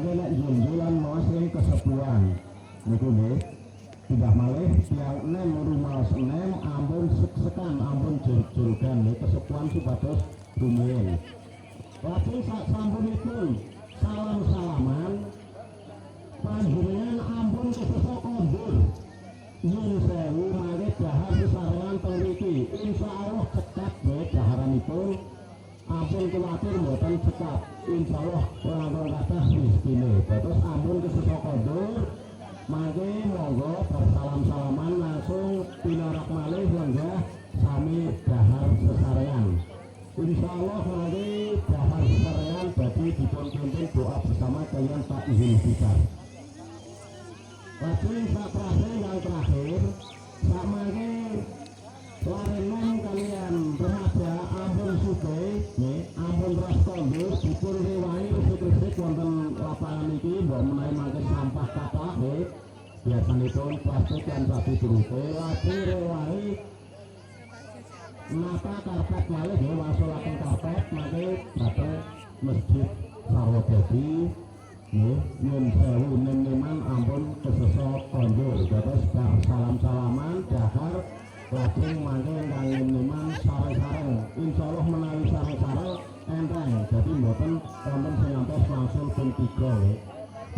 mangke nek junjulan maos ing kesepuan niku nggih tidak malih tiang enem rumah enem ampun sek-sekan ampun jurug-jurugan nggih kesepuan supados rumiyin. Lajeng sak sampunipun salam-salaman panjenengan ampun kesesa kondur nyun sewu mangke dahar sesarengan teng mriki insyaallah cekap nggih daharanipun ampun kuwatir mboten cekap insyaallah langkung kathah mistine dados ampun kesesa kondur mangke monggo bersalam-salaman langsung pinarak malih lenggah sami dahar sesarengan insyaallah mangke dahar sesarengan dadi dipun pimpin doa bersama kalian Pak Izin Fikar. Lajeng saprase yang terakhir sak mangke larenan kalian remaja ampun sugih nggih ampun ras kondur dipun rewangi resik-resik wonten lapangan iki mbok menawi mangke sampah kathah nggih biasanipun plastik lan sapi berupa lajeng rewangi nata karpet malih nggih wasulaken karpet mangke dhateng masjid Sarwadadi nggih nyun sewu nemen ampun kesesa kondur dados salam-salaman dahar lajeng mangke kangge nemen sare-sareng insyaallah menawi sare-sareng enteng dadi mboten wonten sing ngantos langsung ping 3 nggih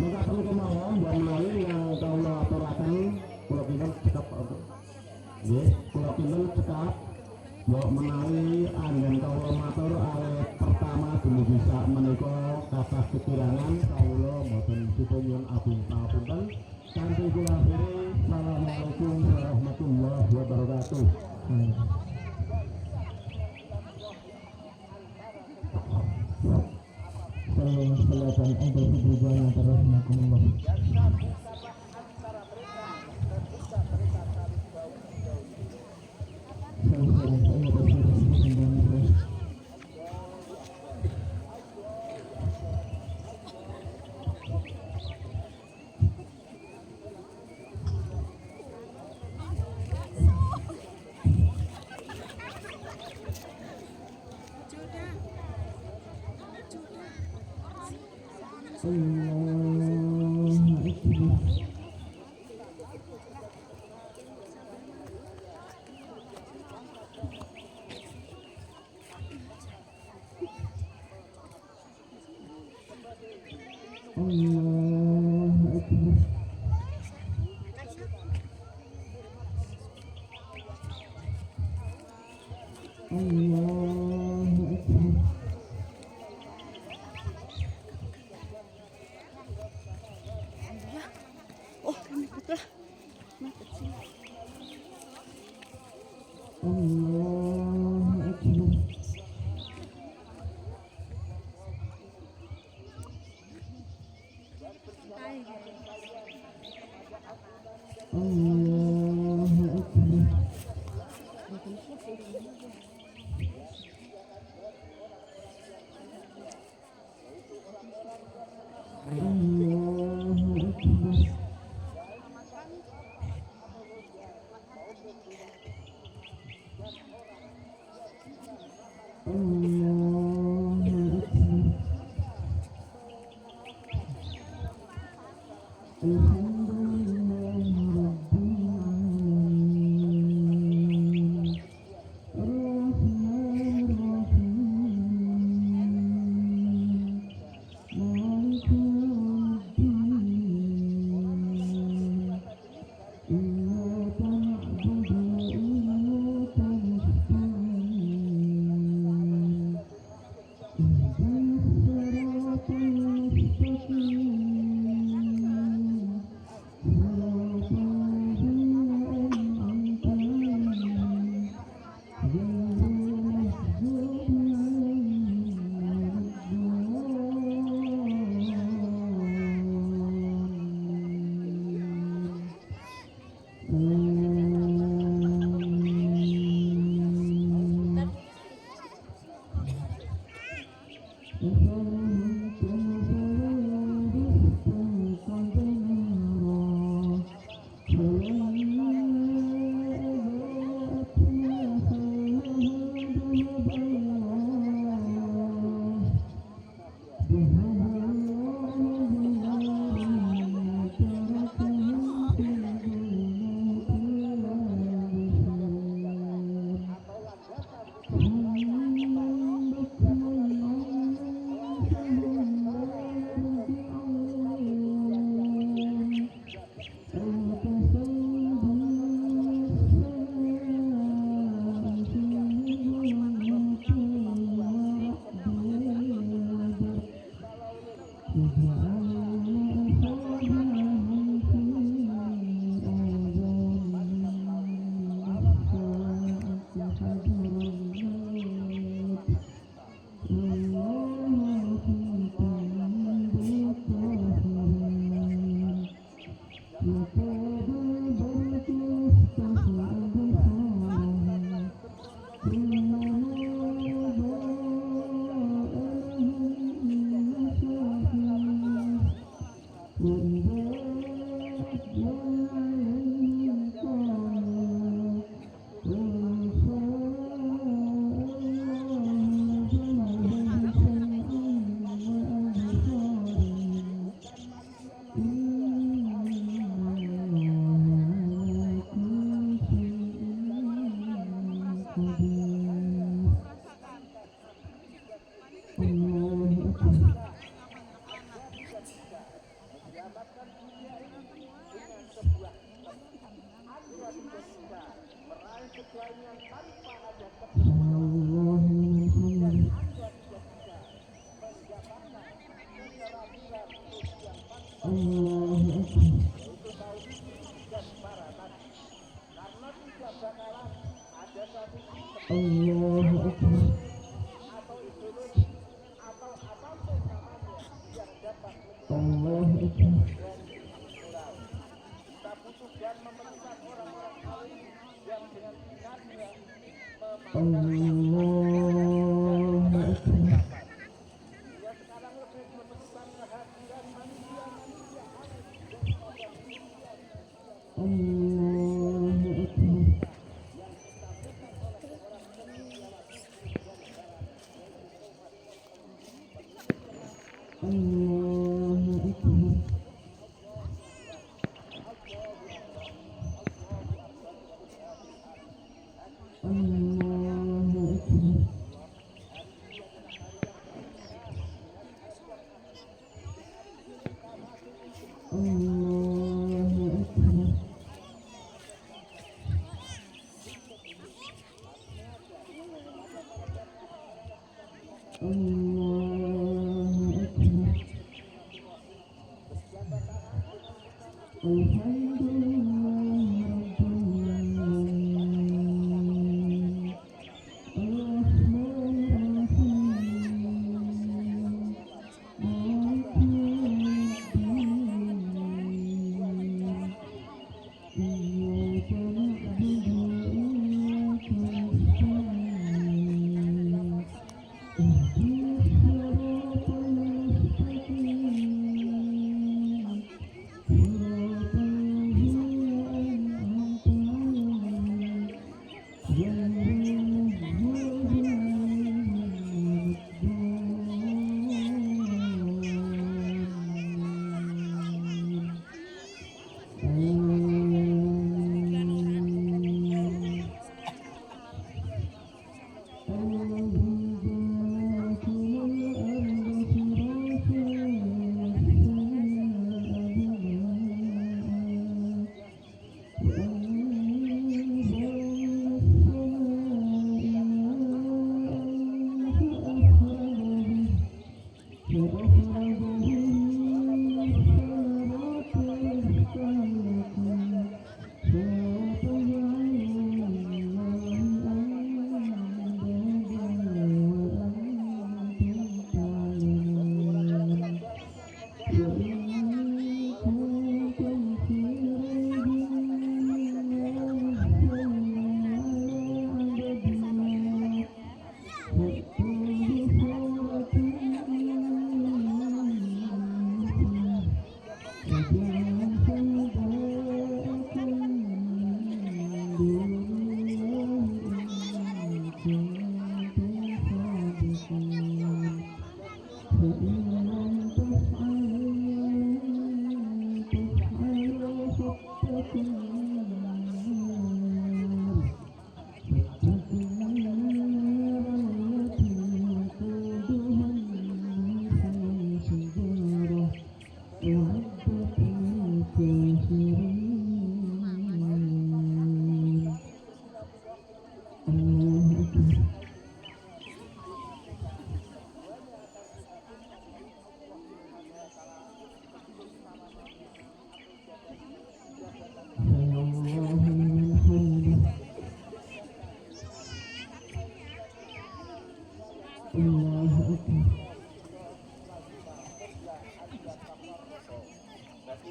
mekaten kemawon mbok menawi yang kula aturaken kula kinten cekap nggih kula kinten cekap mbok menawi anggen kawula matur awit pertama dumugi sak menika kathah kekurangan kawula mboten supayun abing papunten kanthi kula akhiri assalamualaikum warahmatullahi wabarakatuh. Selatan ada hubungan antara rahmatullah.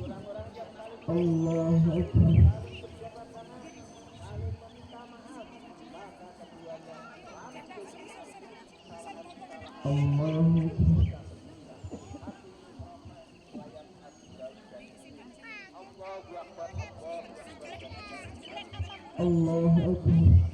Allahu Akbar. Allahu Akbar. Allahu Akbar.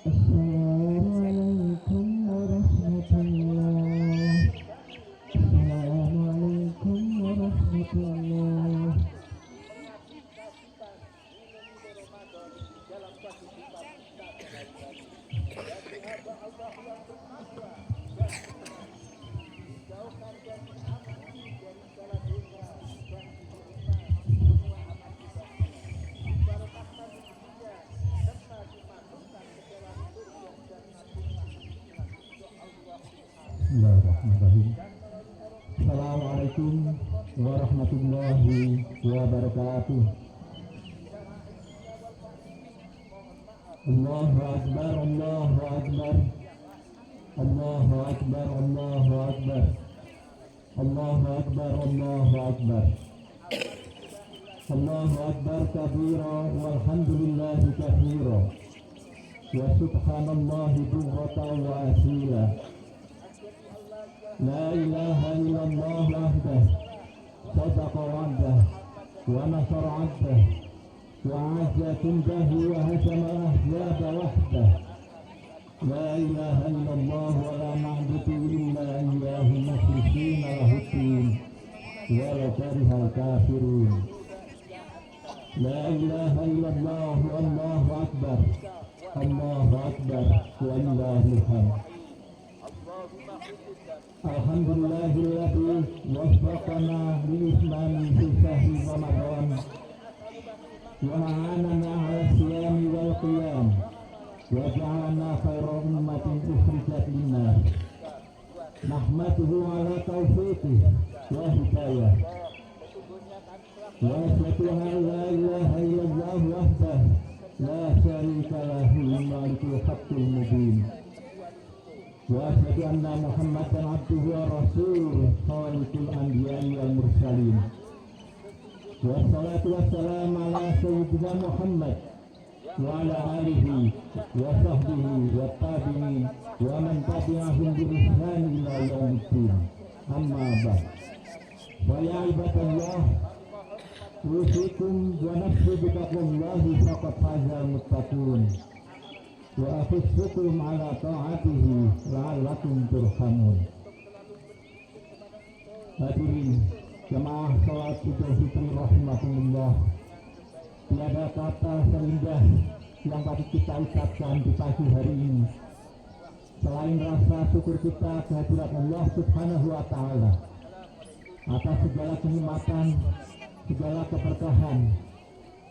Assalamualaikum warahmatullahi. Assalamualaikum warahmatullahi. Bismillahirrahmanirrahim. Assalamualaikum warahmatullahi wabarakatuh. Allahu Akbar, Allahu Akbar. Allahu Akbar, Allahu Akbar. Allahu Akbar, Allahu Akbar. Allahu Akbar kabira walhamdulillahi katsira. Wa subhanallahi bukratan wa asila. La ilaha illallah wahdah, sadaqa wa'dah, wa nasara 'abdah, wa 'azza jundahu wa hazama ahzaba wahdah. La ilaha illallah wa la na'budu illa iyyahu musyrikina lahud-din wa la karihal kafirun. La ilaha illallah wallahu akbar. Allahu akbar wa lillahil hamd. Alhamdulillahilladzi waffaqana li'itmami fi syahri Ramadan wa a'anana 'ala siyami wal qiyam wa ja'alna khairan ummatin ukhrijat lin-nas. Nahmaduhu 'ala taufiqihi wa hidayah. Wa asyhadu an la ilaha illallah wahdahu la syarika lahu al-malikul haqqul mubin. Wa asyhadu anna Muhammadan abduhu wa rasuluhu khaliqul anbiya'i wal mursalin. Wa salatu wassalamu ala sayyidina Muhammad wa ala alihi wa sahbihi wa tabi'in wa man tabi'ahum bi ihsan ila yaumiddin. Amma ba'd. Wa ya ibadallah, usikum wa nafsi bittaqwallahi faqad fazal muttaqun. Wa akhussukum ala ta'atihi la'allakum turhamun. Hadirin jemaah salat Idul Fitri rahimakumullah. Tiada kata seindah yang patut kita ucapkan di pagi hari ini selain rasa syukur kita kehadirat Allah Subhanahu wa Ta'ala atas segala kenikmatan, segala keberkahan,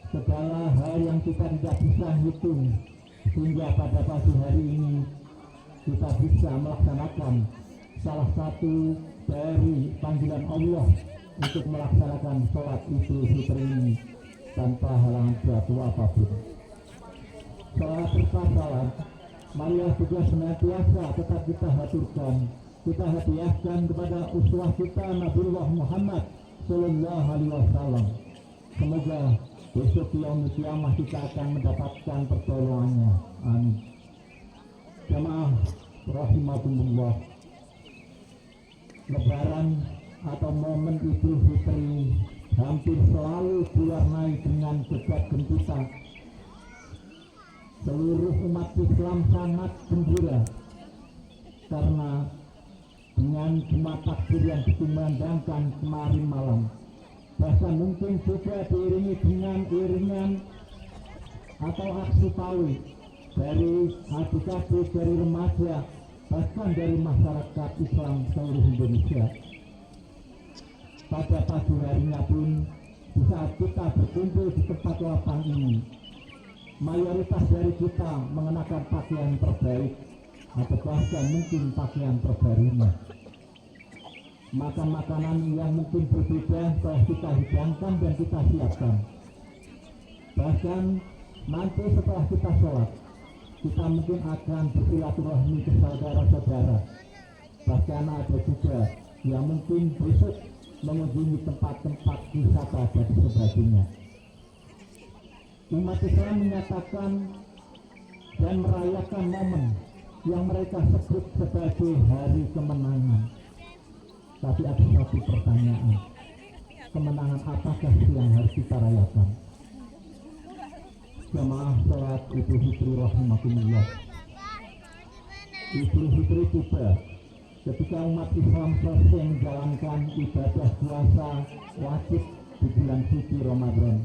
segala hal yang kita tidak bisa hitung, sehingga pada pagi hari ini kita bisa melaksanakan salah satu dari panggilan Allah untuk melaksanakan sholat Idul Fitri ini tanpa halangan suatu apapun. Sholat serta salat marilah juga senantiasa tetap kita haturkan, kita hadiahkan kepada uswah kita Nabiullah Muhammad Sallallahu Alaihi Wasallam. Semoga besok yaumul kiamah kita akan mendapatkan pertolongannya. Amin. Jamaah rahimakumullah. Lebaran atau momen Idul Fitri hampir selalu diwarnai dengan debat-gempita. Seluruh umat Islam sangat gembira karena dengan jemaat takbir yang dikumandangkan kemarin malam, bahkan mungkin juga diiringi dengan iringan atau aksi pawai dari adik-adik, dari remaja, bahkan dari masyarakat Islam seluruh Indonesia. Pada pagi harinya pun, di saat kita berkumpul di tempat lapang ini, mayoritas dari kita mengenakan pakaian terbaik atau bahkan mungkin pakaian terbarunya. Makan-makanan yang mungkin berbeda telah kita hidangkan dan kita siapkan. Bahkan nanti setelah kita sholat, kita mungkin akan bersilaturahmi ke saudara-saudara. Bahkan ada juga yang mungkin besok mengunjungi tempat-tempat wisata dan sebagainya. Umat Islam menyatakan dan merayakan momen yang mereka sebut sebagai hari kemenangan. Tapi ada satu pertanyaan, kemenangan apakah yang harus kita rayakan? Jamaah sholat Idul Fitri rahimakumullah. Idul Fitri tiba ketika umat Islam selesai menjalankan ibadah puasa wajib di bulan suci Ramadan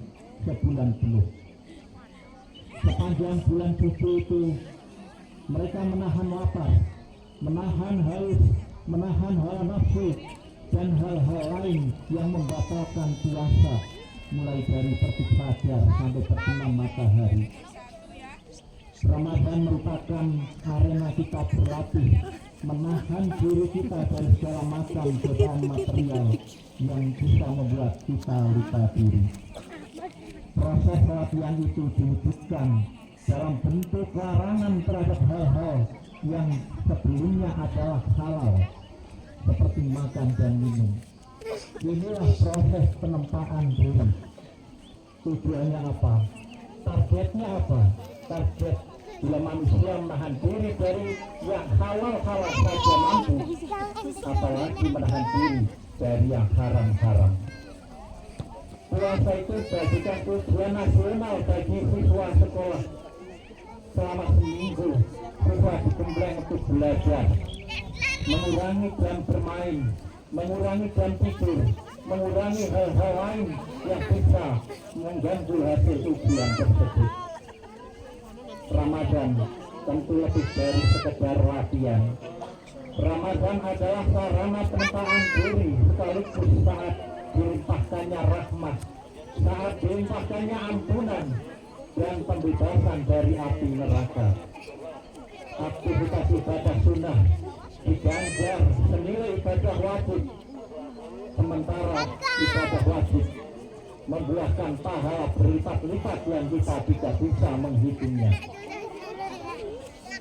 sebulan penuh. Sepanjang bulan suci itu mereka menahan lapar, menahan haus, menahan hawa nafsu dan hal-hal lain yang membatalkan puasa, mulai dari terbit fajar sampai terbenam matahari. Ramadan merupakan arena kita berlatih menahan diri kita dari segala macam godaan material yang bisa membuat kita lupa diri. Proses latihan itu diwujudkan dalam bentuk larangan terhadap hal-hal yang sebelumnya adalah halal, seperti makan dan minum. Inilah proses penempaan diri. Tujuannya apa? Targetnya apa? Target bila manusia menahan diri dari yang halal-halal saja mampu, apalagi menahan diri dari yang haram-haram. Puasa itu bagikan tujuan nasional bagi siswa sekolah. Selama seminggu, siswa digembleng untuk belajar, mengurangi jam bermain, mengurangi jam tidur, mengurangi hal-hal lain yang bisa mengganggu hasil ujian tersebut. Ramadan tentu lebih dari sekedar latihan. Ramadan adalah sarana penempaan diri sekaligus saat dilimpahkannya rahmat, saat dilimpahkannya ampunan dan pembebasan dari api neraka. Aktivitas ibadah sunnah diganjar senilai ibadah wajib, sementara ibadah wajib membuahkan pahala berlipat-lipat yang kita tidak bisa menghitungnya.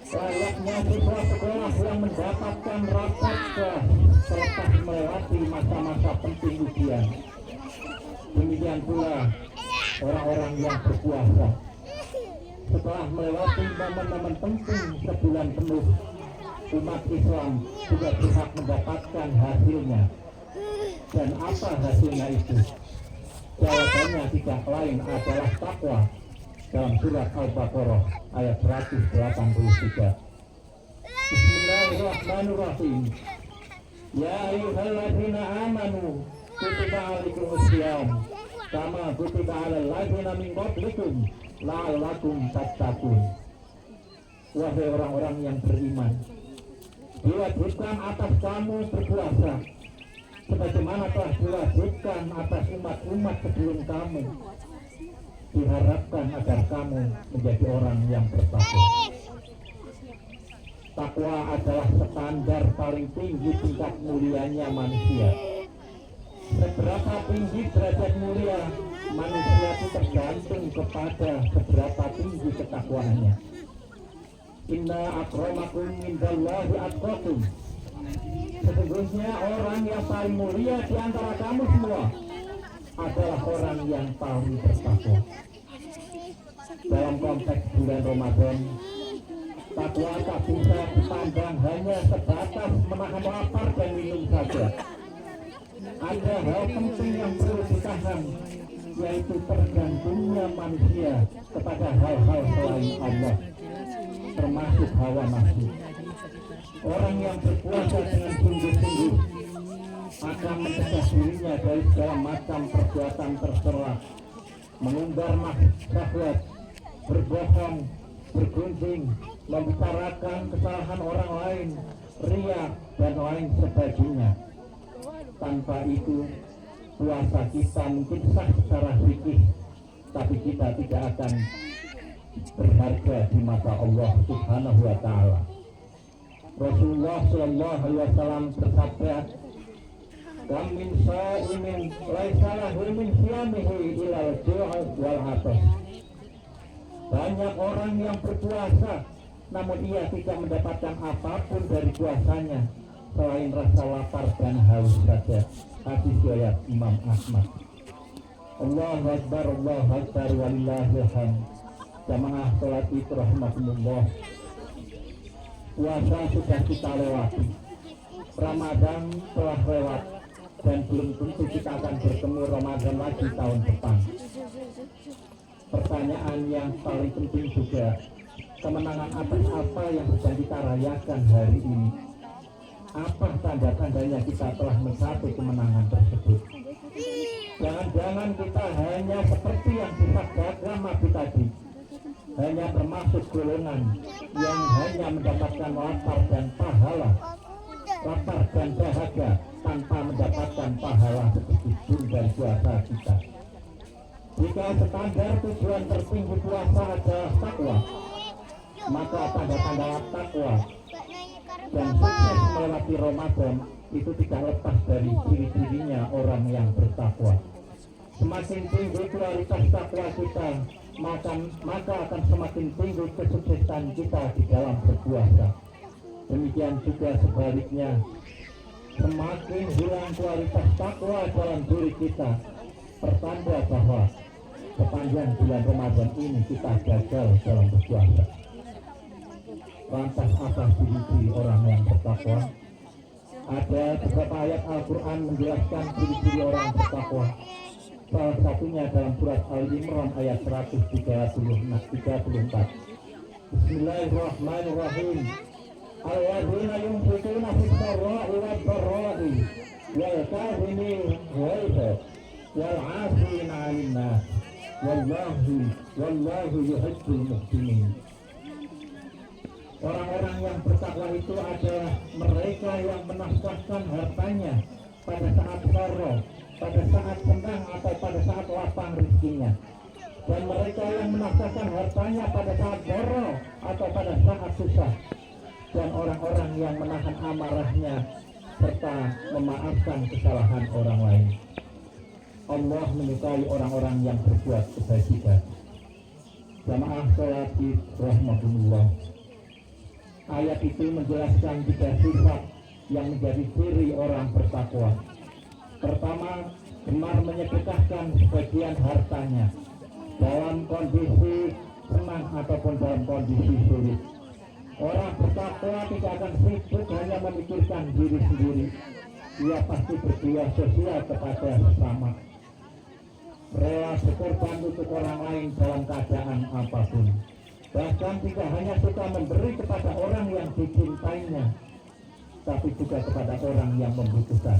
Layaknya siswa sekolah yang mendapatkan rapot selepas melewati masa-masa penting ujian, demikian pula orang-orang yang berpuasa setelah melewati momen-momen penting sebulan penuh, umat Islam juga berhak mendapatkan hasilnya. Dan apa hasilnya itu? Jawabannya tidak lain adalah takwa dalam surat Al-Baqarah ayat 183. Bismillahirrahmanirrahim. Ya ayyuhalladzina amanu kutiba alaikumusiyam kama kutiba alal ladzina min qablikum la'allakum tattaqun. Wahai orang-orang yang beriman, diwajibkan atas kamu berpuasa sebagaimana telah diwajibkan atas umat-umat sebelum kamu. Diharapkan agar kamu menjadi orang yang bertakwa. Takwa adalah standar paling tinggi tingkat mulianya manusia. Seberapa tinggi derajat mulia manusia itu tergantung kepada seberapa tinggi ketakwaannya. Inna akramakum indallahi atqakum. Sesungguhnya orang yang paling mulia di antara kamu semua adalah orang yang paling bertakwa. Dalam konteks bulan Ramadan, takwa tak bisa dipandang hanya sebatas menahan lapar dan minum saja. Ada hal penting yang perlu ditahan, yaitu tergantungnya manusia kepada hal-hal selain Allah, termasuk hawa nafsu. Orang yang berpuasa dengan sungguh-sungguh akan mencegah dirinya dari segala macam perbuatan tercela, mengumbar syahwat, berbohong, bergunjing, membicarakan kesalahan orang lain, ria dan lain sebagainya. Tanpa itu puasa kita mungkin sah secara fikih, tapi kita tidak akan berharga di mata Allah Subhanahu wa taala. Rasulullah sallallahu alaihi wasallam bersabda, "Kam min sha'imin laisa lahu min siyamihi illa al-ju' wal 'atash." Banyak orang yang berpuasa namun ia tidak mendapatkan apapun dari puasanya selain rasa lapar dan haus saja. Hadis riwayat Imam Ahmad. Allahu Akbar, Allahu Akbar, walillahil hamd. Jamaah salat Id rahimakumullah. Puasa sudah kita lewati, Ramadan telah lewat, dan belum tentu kita akan bertemu Ramadan lagi tahun depan. Pertanyaan yang paling penting juga, kemenangan atas apa yang sedang kita rayakan hari ini? Apa tanda-tandanya kita telah mencapai kemenangan tersebut? Jangan-jangan kita hanya seperti yang disabdakan Nabi tadi, hanya termasuk golongan yang hanya mendapatkan lapar dan pahala, lapar dan dahaga tanpa mendapatkan pahala sedikit pun dari puasa kita. Jika standar tujuan tertinggi puasa adalah takwa, maka tanda-tanda takwa dan sukses melewati Ramadan itu tidak lepas dari ciri-cirinya orang yang bertakwa. Semakin tinggi kualitas takwa kita, maka akan semakin tinggi kesuksesan kita di dalam berpuasa. Demikian juga sebaliknya, semakin hilang kualitas takwa dalam diri kita, pertanda bahwa sepanjang bulan Ramadan ini kita gagal dalam berpuasa. Lantas apa ciri-ciri orang yang bertakwa? Ada beberapa ayat Al-Quran menjelaskan ciri-ciri orang bertakwa. Salah satunya dalam surat Al-Imran ayat 134. Bismillahirrahmanirrahim. Alladzina yunfiquna fis-sarra'i wad-dharra'i wal kadhimina al-ghaiza wal 'afina 'anil nas wallahu yuhibbul muhsinin. Orang-orang yang bertakwa itu adalah mereka yang menafkahkan hartanya pada saat sorroh, pada saat senang atau pada saat lapang rezekinya, dan mereka yang menafkahkan hartanya pada saat sorroh atau pada saat susah, dan orang-orang yang menahan amarahnya serta memaafkan kesalahan orang lain. Allah menyukai orang-orang yang berbuat kebajikan. Jamaah salat Id rahimakumullah. Ayat itu menjelaskan 3 sifat yang menjadi ciri orang bertakwa. Pertama, gemar menyedekahkan sebagian hartanya dalam kondisi senang ataupun dalam kondisi sulit. Orang bertakwa tidak akan sibuk hanya memikirkan diri sendiri. Ia pasti berbuat sosial kepada sesama, rela berkorban untuk orang lain dalam keadaan apapun. Bahkan tidak hanya suka memberi kepada orang yang dicintainya, tapi juga kepada orang yang membutuhkan.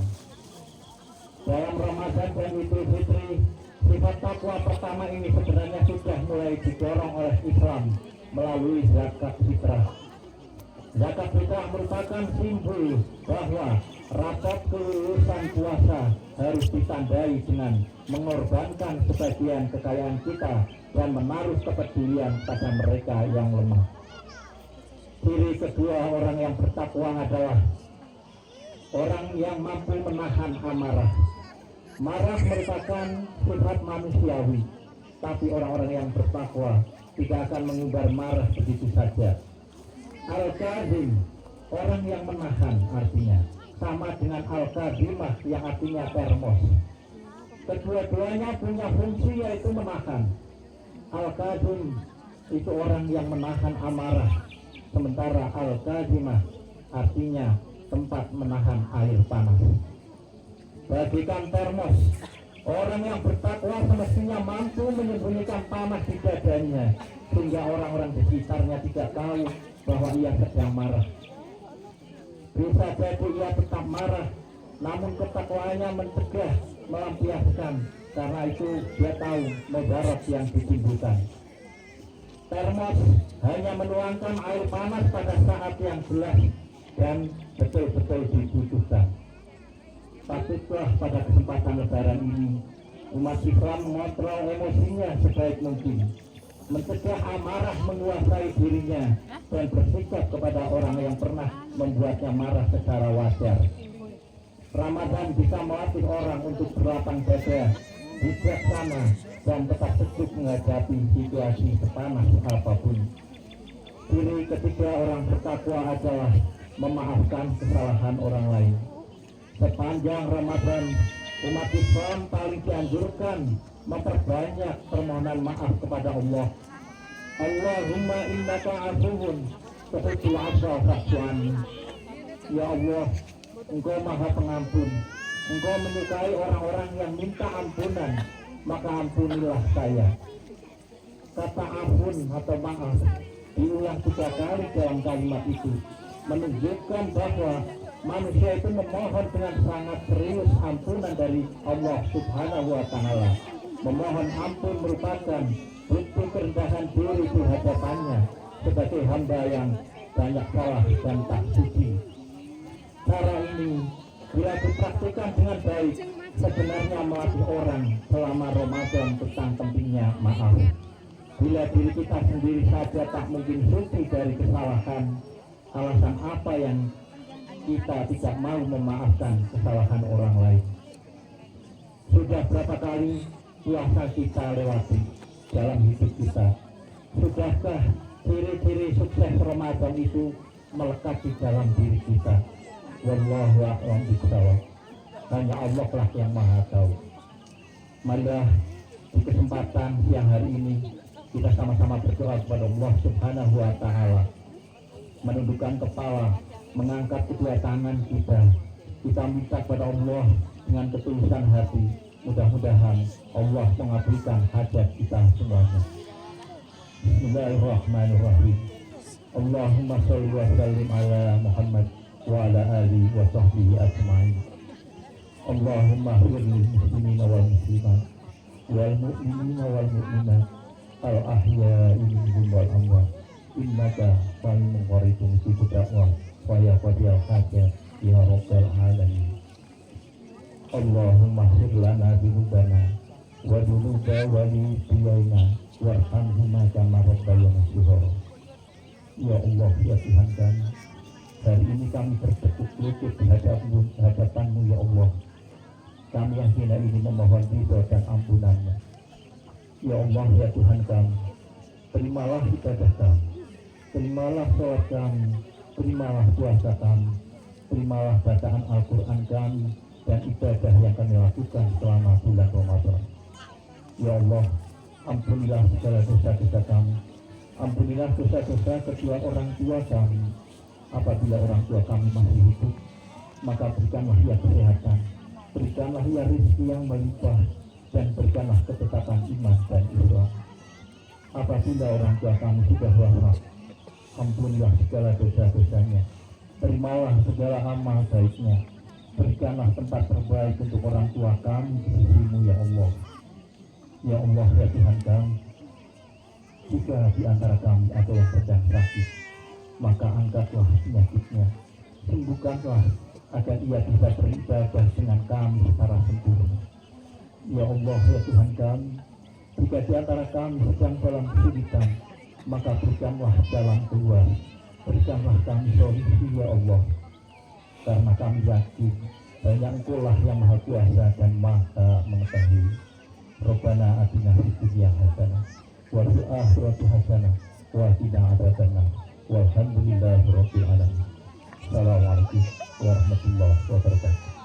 Dalam Ramadan dan Idul Fitri, sifat takwa pertama ini sebenarnya sudah mulai didorong oleh Islam melalui zakat fitrah. Zakat fitrah merupakan simbol bahwa rapat kelulusan puasa harus ditandai dengan mengorbankan sebagian kekayaan kita dan menaruh kepedulian pada mereka yang lemah. Ciri kedua orang yang bertakwa adalah orang yang mampu menahan amarah. Marah merupakan sifat manusiawi, tapi orang-orang yang bertakwa tidak akan mengumbar marah begitu saja. Al-Kadhim, orang yang menahan artinya, sama dengan Al-Kadhimah yang artinya termos. Kedua-duanya punya fungsi yaitu menahan. Al-Kadhim itu orang yang menahan amarah, sementara Al-Kadhimah artinya tempat menahan air panas. Bagikan termos, orang yang bertakwa semestinya mampu menyembunyikan panas di dadanya sehingga orang-orang di sekitarnya tidak tahu bahwa ia sedang marah. Bisa jadi ia tetap marah, namun ketakwaannya mencegah, melampiaskan, karena itu dia tahu mudarat yang ditimbulkan. termos hanya menuangkan air panas pada saat yang jelas dan betul-betul dibutuhkan. Patutlah pada kesempatan lebaran ini umat Islam mengontrol emosinya sebaik mungkin, mencegah amarah menguasai dirinya, dan bersikap kepada orang yang pernah membuatnya marah secara wajar. Ramadan bisa melatih orang untuk berlapang dada, bijaksana, dan tetap sejuk menghadapi situasi sepanas apapun. Ciri ketiga orang bertakwa adalah memaafkan kesalahan orang lain. Sepanjang Ramadan, umat Islam paling dianjurkan memperbanyak permohonan maaf kepada Allah. Allahumma innaka afuwun tuhibbul afwa fa'fu anni. Ya Allah, Engkau Maha Pengampun. Engkau menyukai orang-orang yang minta ampunan, maka ampunilah saya. Kata ampun atau maaf diulang 3 kali dalam kalimat itu, menunjukkan bahwa manusia itu memohon dengan sangat serius ampunan dari Allah Subhanahu wa Ta'ala. Memohon ampun merupakan bukti kerendahan diri di hadapannya sebagai hamba yang banyak salah dan tak suci. Cara ini bila dipraktikkan dengan baik sebenarnya melatih orang selama Ramadan tentang pentingnya maaf. Bila diri kita sendiri saja tak mungkin suci dari kesalahan, alasan apa yang kita tidak mau memaafkan kesalahan orang lain? Sudah berapa kali puasa kita lewati dalam hidup kita? Sudahkah ciri-ciri sukses Ramadan itu melekat di dalam diri kita? Wallahu a'lam bishawab. Hanya Allah lah yang Maha Tahu. Marilah di kesempatan siang hari ini kita sama-sama berdoa kepada Allah Subhanahu wa Ta'ala, menundukkan kepala, mengangkat kedua tangan kita. Kita minta kepada Allah dengan ketulusan hati. Mudah-mudahan Allah mengabulkan hajat kita semuanya. Bismillahirrahmanirrahim. Allahumma sholli wa sallim ala Muhammad wa ala alihi wa sahbihi ajma'in. Allahumma ighfir lil muslimina wal muslimat wal mu'minina wal mu'minat al ahya'i minhum wal amwat innaka sami'un qaribun mujibud da'wah wa ya qadiyal hajat ya rabbal alamin. Allahumma ighfir lana dzunubana wa dzunuba walidayna warhamhuma kama rabbayana shighara. Ya Allah, ya Tuhan kami, hari ini kami bertekuk lutut di hadapan-Mu ya Allah. Kami yang hina ini memohon ridho dan ampunan-Mu. Ya Allah, ya Tuhan kami, terimalah ibadah kami, terimalah sholat kami, terimalah puasa kami, terimalah bacaan Al-Quran kami, dan ibadah yang kami lakukan selama bulan Ramadan. Ya Allah, ampunilah segala dosa-dosa kami, ampunilah dosa-dosa kedua orang tua kami. Apabila orang tua kami masih hidup, maka berikanlah ia kesehatan, berikanlah ia rezeki yang melimpah, dan berikanlah ketetapan iman dan Islam. Apabila orang tua kami sudah wafat, ampunilah segala dosa-dosanya, terimalah segala amal baiknya, berikanlah tempat terbaik untuk orang tua kami di sisi-Mu ya Allah. Ya Allah, ya Tuhan kami, jika di antara kami ada yang sedang sakit, maka angkatlah penyakitnya, sembuhkanlah agar ia bisa beribadah dengan kami secara sempurna. Ya Allah, ya Tuhan kami, jika di antara kami sedang dalam kesulitan, maka berikanlah jalan keluar, berikanlah kami solusi ya Allah, karena kami yakin banyak Engkau-lah yang Maha Kuasa dan Maha Mengetahui. Rabbana atina fid dunya hasanah wa fil akhirati hasanah wa qina adzabannar. Walhamdulillahirabbil alamin. Assalamualaikum warahmatullahi wabarakatuh.